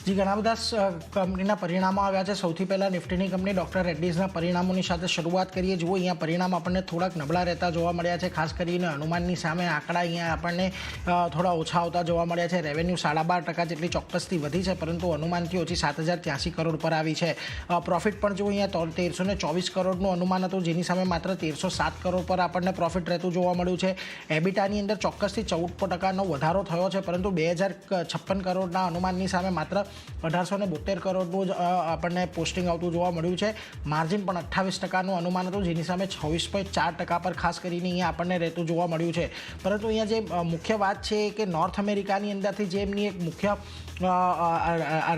જે ઘણા બધા કંપનીના પરિણામો આવ્યા છે। સૌથી પહેલાં નિફ્ટીની કંપની ડૉક્ટર રેડ્ડીઝના પરિણામોની સાથે શરૂઆત કરીએ। જુઓ અહીંયા પરિણામ આપણને થોડાક નબળા રહેતા જોવા મળ્યા છે। ખાસ કરીને અનુમાનની સામે આંકડા અહીંયા આપણને થોડા ઓછા આવતા જોવા મળ્યા છે। રેવન્યુ 12.5% જેટલી ચોક્કસથી વધી છે, પરંતુ અનુમાનથી ઓછી 7,083 કરોડ પર આવી છે। પ્રોફિટ પણ જુઓ અહીંયા 1,324 કરોડનું અનુમાન હતું, જેની સામે માત્ર 1,307 કરોડ પર આપણને પ્રોફિટ રહેતું જોવા મળ્યું છે। એબિટાની અંદર ચોક્કસથી 14% વધારો થયો છે, પરંતુ 2,056 કરોડના અનુમાનની સામે માત્ર 1,872 કરોડનું જ આપણને પોસ્ટિંગ આવતું જોવા મળ્યું છે। માર્જિન પણ 28%નું અનુમાન હતું, જેની સામે 26.4% પર ખાસ કરીને અહીંયા આપણને રહેતું જોવા મળ્યું છે। પરંતુ અહીંયા જે મુખ્ય વાત છે કે નોર્થ અમેરિકાની અંદરથી જે એમની એક મુખ્ય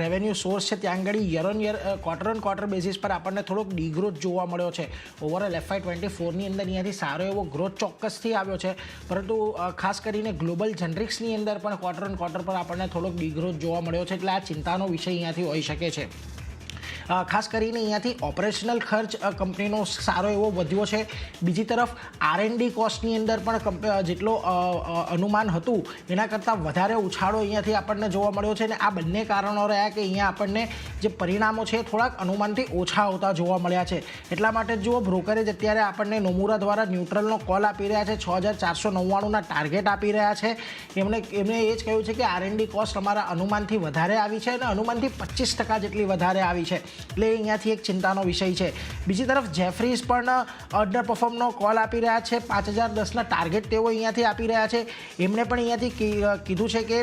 રેવન્યુ સોર્સ છે, ત્યાં આગળ year on year quarter on quarter basis પર આપણને થોડોક ડીગ્રોથ જોવા મળ્યો છે। ઓવરઓલ FY24ની અંદર અહીંયાથી સારો એવો ગ્રોથ ચોક્કસથી આવ્યો છે, પરંતુ ખાસ કરીને ગ્લોબલ જેનરિક્સની અંદર પણ ક્વાર્ટર ઓન ક્વાર્ટર પર આપણને થોડોક ડીગ્રોથ જોવા મળ્યો છે, એટલે આ ચિંતાનો વિષય અહીંયાથી હોઈ શકે છે। ખાસ કરીને અહીંયાથી ઓપરેશનલ ખર્ચ કંપનીનો સારો એવો વધ્યો છે। બીજી તરફ R&D કોસ્ટની અંદર પણ જેટલો અનુમાન હતું એના કરતાં વધારે ઉછાળો અહીંયાથી આપણને જોવા મળ્યો છે, અને આ બંને કારણો રહ્યા કે અહીંયા આપણને જે પરિણામો છે થોડાક અનુમાનથી ઓછા આવતા જોવા મળ્યા છે। એટલા માટે જુઓ, બ્રોકરેજ અત્યારે આપણને નોમુરા દ્વારા ન્યુટ્રલનો કોલ આપી રહ્યા છે, 6,499ના ટાર્ગેટ આપી રહ્યા છે। એમણે એ જ કહ્યું છે કે R&D કોસ્ટ અમારા અનુમાનથી વધારે આવી છે, અને અનુમાનથી 25% જેટલી વધારે આવી છે, એટલે અહીંયાથી એક ચિંતાનો વિષય છે। બીજી તરફ જેફરીઝ પણ અંડર પરફોર્મનો કોલ આપી રહ્યા છે, 5,010ના ટાર્ગેટ તેઓ અહીંયાથી આપી રહ્યા છે। એમણે પણ અહીંયાથી કીધું છે કે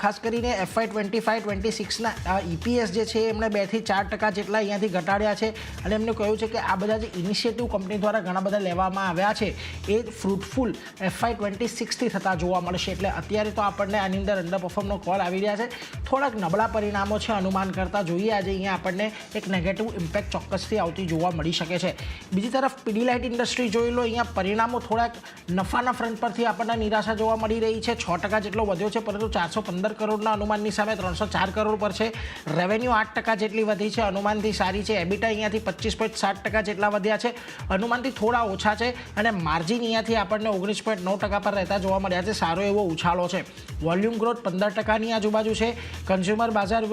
ખાસ કરીને FY25-26ના EPS જે છે એમણે 2 થી 4% જેટલા અહીંયાથી ઘટાડ્યા છે, અને એમને કહ્યું છે કે આ બધા જે ઇનિશિયેટિવ કંપની દ્વારા ઘણા બધા લેવામાં આવ્યા છે એ ફ્રૂટફુલ FY26થી થતા જોવા મળશે। એટલે અત્યારે તો આપણને આની અંદર અંડર પરફોર્મનો કોલ આવી રહ્યા છે। થોડાક નબળા પરિણામો છે અનુમાન કરતાં જોઈએ આજે અહીંયા આપણને એક નેગેટિવ ઇમ્પેક્ટ ચોક્કસથી આવતી જોવા મળી શકે છે। બીજી તરફ પીડીલાઇટ ઇન્ડસ્ટ્રી જોઈ લો, અહીંયા પરિણામો થોડાક નફાના ફ્રન્ટ પરથી આપણને નિરાશા જોવા મળી રહી છે। 6% જેટલો વધ્યો છે, પરંતુ 415 કરોડના અનુમાનની સામે 304 કરોડ પર છે। રેવન્યુ 8% જેટલી વધી છે, અનુમાનથી સારી છે। એબિટા અહીંયાથી 25.7% જેટલા વધ્યા છે, અનુમાનથી થોડા ઓછા છે, અને માર્જિન અહીંયાથી આપણને 19.9% પર રહેતા જોવા મળ્યા છે। સારો એવો ઉછાળો છે। વોલ્યુમ ગ્રોથ 15%ની આજુબાજુ છે। Consumer Bazar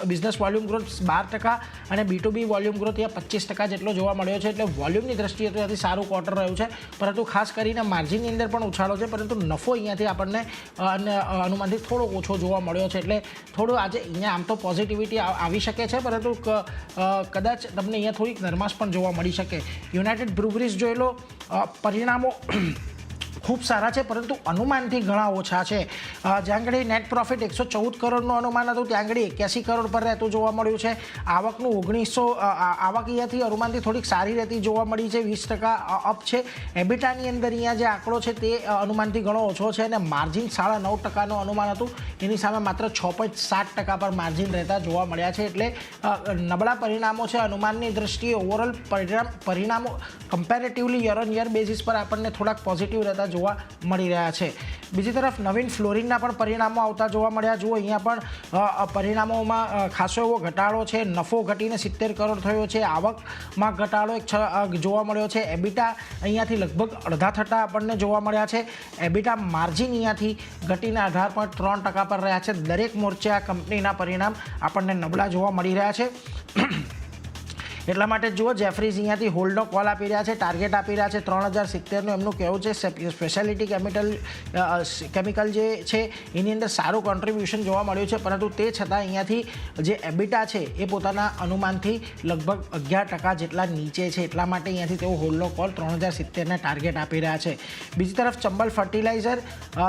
business volume growth 12% અને B2B વોલ્યુમ ગ્રોથ અહીંયા 25% જેટલો જોવા મળ્યો છે, એટલે વોલ્યુમની દ્રષ્ટિએ તો ત્યાંથી સારું ક્વાર્ટર રહ્યું છે, પરંતુ ખાસ કરીને માર્જિનની અંદર પણ ઉછાળો છે, પરંતુ નફો અહીંયાથી આપણને અનુમાનથી થોડો ઓછો જોવા મળ્યો છે। એટલે થોડું આજે અહીંયા આમ તો પોઝિટિવિટી આવી શકે છે, પરંતુ કદાચ તમને અહીંયા થોડીક નરમાશ પણ જોવા મળી શકે। યુનાઇટેડ બ્રુવરીઝ જોઈ લો, પરિણામો ખૂબ સારા છે, પરંતુ અનુમાનથી ઘણા ઓછા છે। જ્યાં આગળ નેટ પ્રોફિટ 114 કરોડનું અનુમાન હતું, ત્યાં આગળ 81 કરોડ પર રહેતું જોવા મળ્યું છે। આવકનું 1900 આવક અહીંયાથી અનુમાનથી થોડીક સારી રહેતી જોવા મળી છે, 20% અપ છે। એબિટાની અંદર અહીંયા જે આંકડો છે તે અનુમાનથી ઘણો ઓછો છે, અને માર્જિન 9.5%નું અનુમાન હતું, એની સામે માત્ર 6.7% પર માર્જિન રહેતા જોવા મળ્યા છે। એટલે નબળા પરિણામો છે અનુમાનની દ્રષ્ટિએ। ઓવરઓલ પરિણામો comparatively year on year basis પર આપણને થોડાક પોઝિટિવ રહેતા જોવા મળી રહ્યા છે। બીજી તરફ નવીન ફ્લોરિનના પણ પરિણામો આવતા જોવા મળ્યા। જુઓ, અહીંયા પણ પરિણામોમાં ખાસો એવો ઘટાડો છે। નફો ઘટીને 70 કરોડ થયો છે, આવકમાં ઘટાડો જોવા મળ્યો છે। એબિટા અહીંયાથી લગભગ અડધા થતા આપણને જોવા મળ્યા છે। એબિટા માર્જિન અહીંયાથી ઘટીને 18.3% પર રહ્યા છે। દરેક મોરચે આ કંપનીના પરિણામ આપણને નબળા જોવા મળી રહ્યા છે। એટલા માટે જુઓ, જેફરીઝ અહીંયાથી હોલ્ડનો કોલ આપી રહ્યા છે, ટાર્ગેટ આપી રહ્યા છે 3,070નું એમનું કહેવું છે। સ્પેશિયાલિટી કેમિકલ જે છે એની અંદર સારું કોન્ટ્રીબ્યુશન જોવા મળ્યું છે, પરંતુ તે છતાં અહીંયાથી જે એબિટા છે એ પોતાના અનુમાનથી લગભગ 11% જેટલા નીચે છે, એટલા માટે અહીંયાથી તેઓ હોલ્ડનો કોલ 3,070ના ટાર્ગેટ આપી રહ્યા છે। બીજી તરફ ચંબલ ફર્ટિલાઇઝર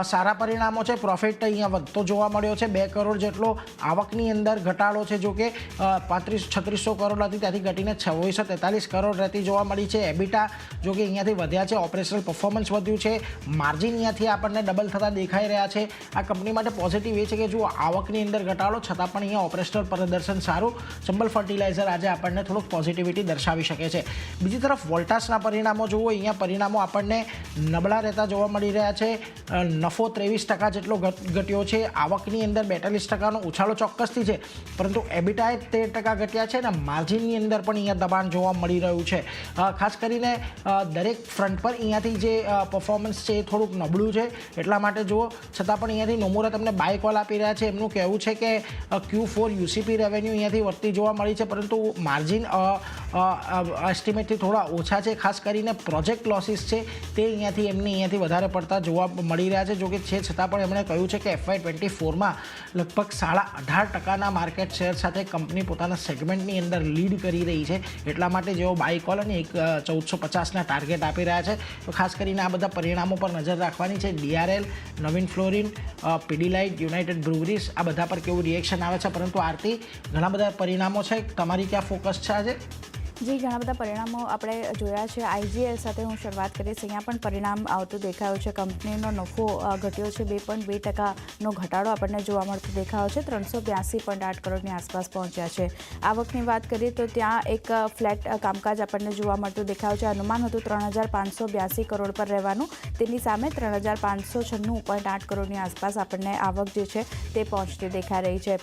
સારા પરિણામો છે, પ્રોફિટ અહીંયા વધતો જોવા મળ્યો છે, 2 કરોડ જેટલો આવકની અંદર ઘટાડો છે, જો કે 3500-3600 કરોડ હતી ત્યાંથી ઘટીને 2643 કરોડ રહેતી જોવા મળી છે। એબિટા જો કે અહીંયાથી વધ્યા છે, ઓપરેશનલ પરફોર્મન્સ વધ્યું છે, માર્જિન અહીંયાથી આપણને ડબલ થતા દેખાઈ રહ્યા છે। આ કંપની માટે પોઝિટિવ એ છે કે જો આવકની અંદર ઘટાડો છતાં પણ અહીંયા ઓપરેશનલ પ્રદર્શન સારું, ચંબલ ફર્ટિલાઇઝર આજે આપણને થોડુંક પોઝિટિવિટી દર્શાવી શકે છે। બીજી તરફ વોલ્ટાસના પરિણામો જુઓ, અહીંયા પરિણામો આપણને નબળા રહેતા જોવા મળી રહ્યા છે। નફો 23% જેટલો ઘટ્યો છે, આવકની અંદર 42%નો ઉછાળો ચોક્કસથી છે, પરંતુ એબિટાએ 13% ઘટ્યા છે, અને માર્જિનની અંદર પણ પણ અહીંયા દબાણ જોવા મળી રહ્યું છે. ખાસ કરીને દરેક ફ્રન્ટ પર અહીંયાથી જે પરફોર્મન્સ છે એ થોડુંક નબળું છે. એટલા માટે જુઓ છતાં પણ અહીંયાથી નોમુરા તમને બાય કોલ આપી રહ્યા છે. એમનું કહેવું છે કે Q4 યુસીપી રેવન્યુ અહીંયાથી વધતી જોવા મળી છે, પરંતુ માર્જિન એસ્ટિમેટથી થોડા ઓછા છે. ખાસ કરીને પ્રોજેક્ટ લોસીસ છે તે અહીંયાથી વધારે પડતા જોવા મળી રહ્યા છે. જોકે છે છતાં પણ એમણે કહ્યું છે કે FY24માં લગભગ 18.5% માર્કેટ શેર સાથે કંપની પોતાના સેગમેન્ટની અંદર લીડ કરી રહી છે. એટલા માટે જેઓ બાય કોલ અને 1450ના ટાર્ગેટ આપી રહ્યા છે. તો ખાસ કરીને આ બધા પરિણામો પર નજર રાખવાની છે. DRL, નવીન ફ્લોરિન, પીડીલાઇટ, યુનાઇટેડ બ્રુવરીઝ, આ બધા પર કેવું રિએક્શન આવે છે. પરંતુ આરતી, ઘણા બધા પરિણામો છે, તમારી ક્યાં ફોકસ છે આજે? જી, ઘણા બધા પરિણામો આપણે જોયા છે. IGL સાથે હું શરૂઆત કરીશ. અહીંયા પણ પરિણામ આવતું દેખાયું છે. કંપનીનો નફો ઘટ્યો છે, 2.2%નો ઘટાડો આપણને જોવા મળતો દેખાયો છે. 382.8 કરોડની આસપાસ પહોંચ્યા છે. આવકની વાત કરીએ તો ત્યાં એક ફ્લેટ કામકાજ આપણને જોવા મળતું દેખાયું છે. અનુમાન હતું 3,582 કરોડ પર રહેવાનું, તેની સામે 3,596.8 કરોડની આસપાસ આપણને આવક જે છે તે પહોંચતી દેખાઈ રહી છે.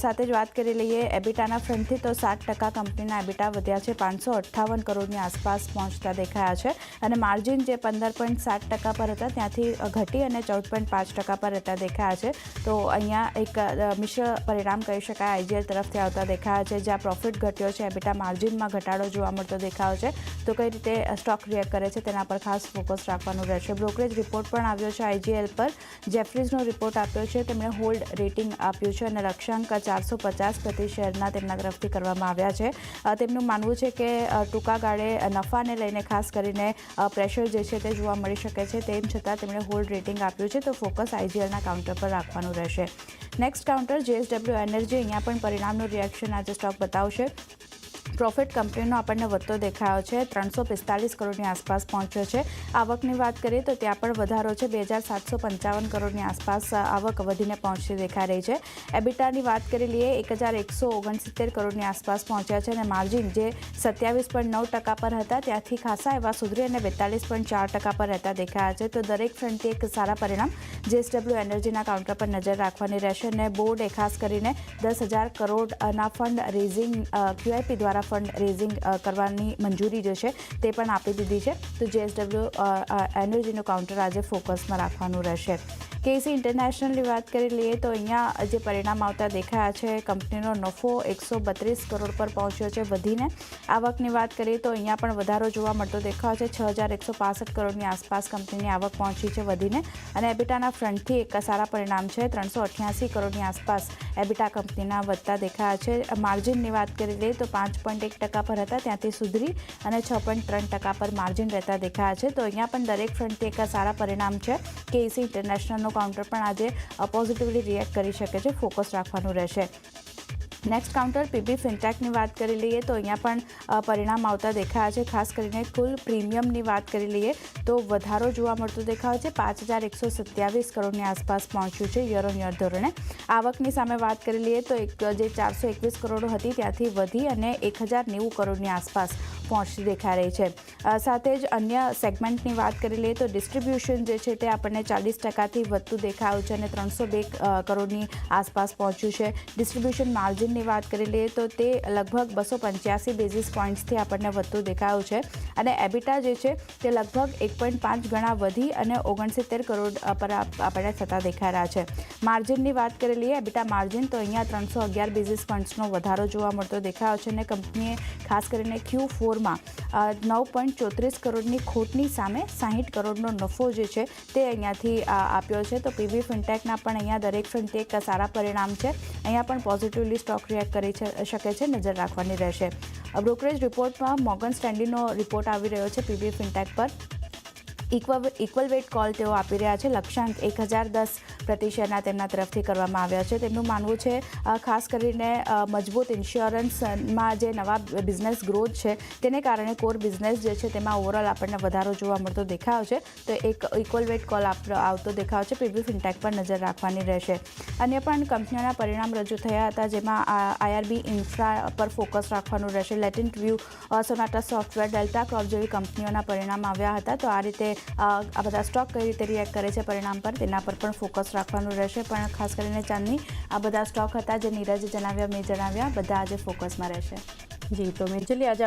સાથે જ વાત કરી લઈએ એબિટાના ફ્રન્ટથી તો 7% કંપનીના એબિટા વધ્યા છે, 558 કરોડની આસપાસ પહોંચતા દેખાયા છે. અને માર્જિન જે 15.7% પર હતા ત્યાંથી ઘટી અને 14.5% પર રહેતા દેખાયા છે. તો અહીંયા એક મિશ્ર પરિણામ કહી શકાય IGL તરફથી આવતા દેખાયા છે. જ્યાં પ્રોફિટ ઘટ્યો છે, એબિટા માર્જિનમાં ઘટાડો જોવા મળતો દેખાયો છે. તો કઈ રીતે સ્ટોક રિએક્ટ કરે છે તેના પર ખાસ ફોકસ રાખવાનું રહેશે. બ્રોકરેજ રિપોર્ટ પણ આવ્યો છે IGL પર. જેફરીઝનો રિપોર્ટ આપ્યો છે. તેમણે હોલ્ડ રેટિંગ આપ્યું છે અને લક્ષ્યાંક 450 પ્રતિ શેરના તેમના તરફથી કરવામાં આવ્યા છે. તેમનું માનવું છે કે ટૂંકા ગાળે નફાને લઈને ખાસ કરીને પ્રેશર જે છે તે જોવા મળી શકે છે. તેમ છતાં તેમણે હોલ્ડ રેટિંગ આપ્યું છે. તો ફોકસ IGLના કાઉન્ટર પર રાખવાનું રહેશે. Next counter JSW energy. અહીંયા પણ પરિણામનું રિએક્શન આજે સ્ટોક બતાવશે. પ્રોફિટ કંપનીનો આપણને વધતો દેખાયો છે, 345 કરોડની આસપાસ પહોંચ્યો છે. આવકની વાત કરીએ તો ત્યાં પણ વધારો છે, 2,755 કરોડની આસપાસ આવક વધીને પહોંચતી દેખાઈ રહી છે. એબિટાની વાત કરી લઈએ 1,169 કરોડની આસપાસ પહોંચ્યા છે અને માર્જિન જે 27.9% પર હતા ત્યાંથી ખાસા એવા સુધરી અને 42.4% પર રહેતા દેખાયા છે. તો દરેક ફ્રન્ટથી એક સારા પરિણામ JSW એનર્જીના કાઉન્ટર પર નજર રાખવાની રહેશે. અને બોર્ડે ખાસ કરીને 10,000 કરોડના ફંડ રેઝિંગ QIP દ્વારા ફંડ રેઝિંગ કરવાની મંજૂરી જે છે તે પણ આપી દીધી છે. તો JSW એનર્જીનું કાઉન્ટર આજે ફોકસમાં રાખવાનું રહેશે. KC ઇન્ટરનેશનલની વાત કરી લઈએ તો અહીંયા જે પરિણામ આવતા દેખાયા છે, કંપનીનો નફો 132 કરોડ પર પહોંચ્યો છે વધીને. આવકની વાત કરીએ તો અહીંયા પણ વધારો જોવા મળતો દેખાયો છે, 6,165 કરોડની આસપાસ કંપનીની આવક પહોંચી છે વધીને. અને એબિટાના ફ્રન્ટથી એક સારા પરિણામ છે, 388 કરોડની આસપાસ એબિટા કંપનીના વધતા દેખાયા છે. માર્જિનની વાત કરી લઈએ તો 5.1% પર હતા ત્યાંથી સુધરી અને 6.3% પર માર્જિન રહેતા દેખાયા છે. તો અહીંયા પણ દરેક ફ્રન્ટથી એક સારા પરિણામ છે. KC ઇન્ટરનેશનલનો કાઉન્ટર પણ આજે પોઝિટિવલી રિએક્ટ કરી શકે છે. ફોકસ રાખવાનું રહેશે. નેક્સ્ટ કાઉન્ટર PB ફિનટેકની વાત કરી લઈએ તો અહીંયા પણ પરિણામ આવતા દેખાયા છે. ખાસ કરીને કુલ પ્રીમિયમની વાત કરી લઈએ તો વધારો જોવા મળતો દેખાયો છે, 5,127 કરોડની આસપાસ પહોંચ્યું છે યર ઓન યર ધોરણે. આવકની સામે વાત કરી લઈએ તો જે 421 કરોડ હતી ત્યાંથી વધી અને 1,090 કરોડની આસપાસ પહોંચતી દેખાઈ રહી છે. સાથે જ અન્ય સેગમેન્ટની વાત કરી લઈએ તો ડિસ્ટ્રીબ્યુશન જે છે તે આપણને 40%થી વધતું દેખાયું છે અને 302 કરોડની આસપાસ પહોંચ્યું છે. ડિસ્ટ્રીબ્યુશન માર્જિનની વાત કરી લઈએ તો તે લગભગ 285 બેઝિસ પોઈન્ટ્સથી આપણને વધતું દેખાયું છે. અને એબિટા જે છે તે લગભગ 1.5 ગણા વધી અને 69 કરોડ પર આપણને થતા દેખાઈ રહ્યા છે. માર્જિનની વાત કરી લઈએ એબિટા માર્જિન તો અહીંયા 311 બેઝિસ પોઈન્ટ્સનો વધારો જોવા મળતો દેખાયો છે અને કંપનીએ ખાસ કરીને Q4માં 9.34 કરોડની ખોટની સામે 60 કરોડનો નફો જે છે તે અહીંયાથી આપ્યો છે. તો PB ફિનટેકના પણ અહીંયા દરેક ફ્રન્ટથી એક સારા પરિણામ છે. અહીંયા પણ પોઝિટિવલી સ્ટોક રિએક્ટ કરી શકે છે, નજર રાખવાની રહેશે. બ્રોકરેજ રિપોર્ટમાં મોર્ગન સ્ટેન્લીનો રિપોર્ટ આવી રહ્યો છે PB ફિનટેક પર. ઇક્વલ વેટ કોલ તેઓ આપી રહ્યા છે. લક્ષ્યાંક 1,010 પ્રતિ શેરના તેમના તરફથી કરવામાં આવ્યા છે. તેમનું માનવું છે ખાસ કરીને મજબૂત ઇન્સ્યોરન્સમાં જે નવા બિઝનેસ ગ્રોથ છે તેને કારણે કોર બિઝનેસ જે છે તેમાં ઓવરઓલ આપણને વધારો જોવા મળતો દેખાયો છે. તો એક ઇક્વલ વેટ કોલ આવતો દેખાયો છે. PB ફિનટેક પર નજર રાખવાની રહેશે. અન્ય પણ કંપનીઓના પરિણામ રજૂ થયા હતા જેમાં IRB ઇન્ફ્રા પર ફોકસ રાખવાનું રહેશે. Latent View, Sonata Software, Delta Corp જેવી કંપનીઓના પરિણામ આવ્યા હતા. તો આ રીતે આ બધા સ્ટોક કઈ રીતે રિએક્ટ કરે છે પરિણામ પર તેના પર પણ ફોકસ રાખવાનું રહેશે. પણ ખાસ કરીને ચાંદની આ બધા સ્ટોક હતા જે નીરજે જણાવ્યા, મેં જણાવ્યા, બધા આજે ફોકસમાં રહેશે. જી, તો મેજરલી આજે